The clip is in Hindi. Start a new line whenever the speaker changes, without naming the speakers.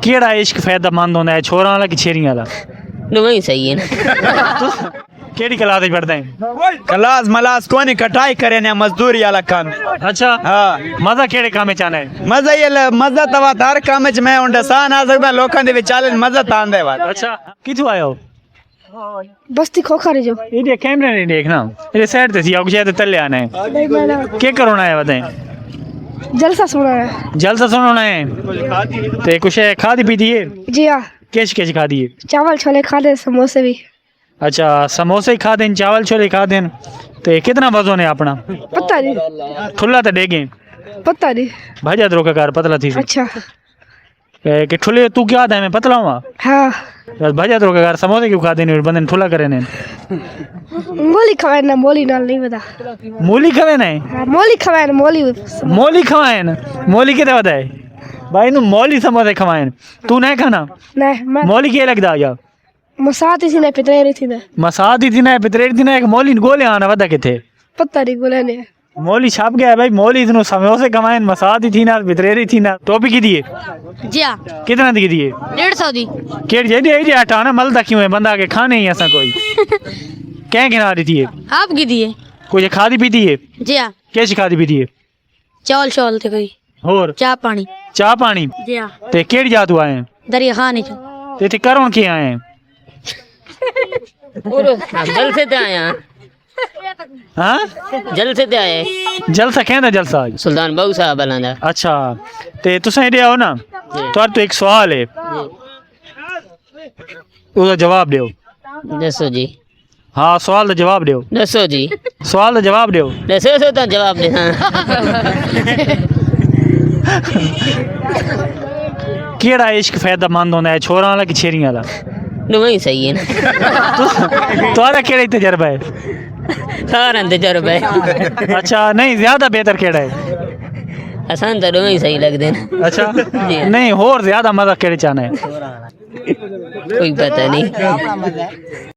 केड़ा इश्क फायदेमंद होंदा है, छोरा वाला कि छेरियां वाला?
दोवें ही सही है ना।
केड़ी क्लास पढ़ते हैं?
क्लास मलास कोनी कटाई करे ने मजदूरी वाला काम।
अच्छा
हाँ
मजा केड़े काम में चाहना है?
मजा ये मजा तवा हर काम च मैं हुंदा सा ना सकदा लोकां दे विचाले मजा तांदे वा।
अच्छा किथों आए हो?
बस्ती खोखा जो
ये कैमरे नहीं देखना, ये साइड ते सी, शायद तले आना है। क्या करना है बताएं?
जलसा सुना है।
जलसा सुनाना है ते कुछ है खादी पीती है?
जी हाँ,
किश किश खादी है?
चावल छोले खाते, समोसे भी।
अच्छा समोसे खा दें, चावल छोले खा दें। ते कितना वजन है अपना?
पता नहीं,
ठुल्ला तो डेगे
पता नहीं।
भाजा दरो का कार पतला थी
अच्छा
कि ठुले तू क्या था मैं पतला हुआ
हाँ,
भाजा दरो का कार समोसे क्यों खा देने बंदे ने ठुला करे ने?
मोली खवाए ना, मोली नाल नहीं बता।
मूली खवे ना?
हाँ, मोली खवाए ना, मोली।
मोली खवाए ना? मोली कितने बताए भाई नु? मोली समोसे खवाए तू नहीं खाना?
नहीं मैं
मोली क्या लगता या
मसाती थी ना, पितरेरी थी ना।
मसादी थी ना पितरेट थी ना, एक मोली गोले आना वदा किथे?
पता नहीं बोले ने।
मोली छाप गया भाई, मोली इतनो समोसे कमाए, मसादी थी ना पितरेरी थी ना। टोपी की दिए?
जी हाँ,
कितना दी दिए?
150 दी।
केड़ जे दे जे हटाना मलदा क्यों है बंदा के खाने ही ऐसा कोई क्या गिना रही थी?
आपकी दिए?
कुछ खादी पीती है?
जी हाँ,
कैसी खादी पीती है?
चावल शॉल थे कोई,
और
चाय पानी।
चाह पानी?
जी हाँ,
ते केड़ी जातू आए हैं?
दरिया खाने चो।
ते इत्थे करों के आए हैं?
जलसे ते आया।
हाँ
जलसे ते आए।
जलसा कहंदा जलसा?
सुल्तान बाबू साहब बलांदा।
अच्छा ते तुसां एडे आओ ना, तो एक सवाल है, उसका जवाब दो।
दसो जी।
हाँ सवाल का जवाब दो।
दसो जी।
सवाल का जवाब दो।
दसो सो तो जवाब दे। हाँ।
केड़ा इश्क फायदेमंद होंदा है, छोरा वाला कि छेरियां वाला?
दोवें ही सही है ना।
तुम्हारा केड़ा तजर्बा है?
सारा तजर्बा है।
अच्छा नहीं ज्यादा बेहतर केड़ा है?
आसान तो दोवें ही सही लगते हैं।
अच्छा नहीं, और ज्यादा मजा केड़े चाहना है?
कोई पता नहीं।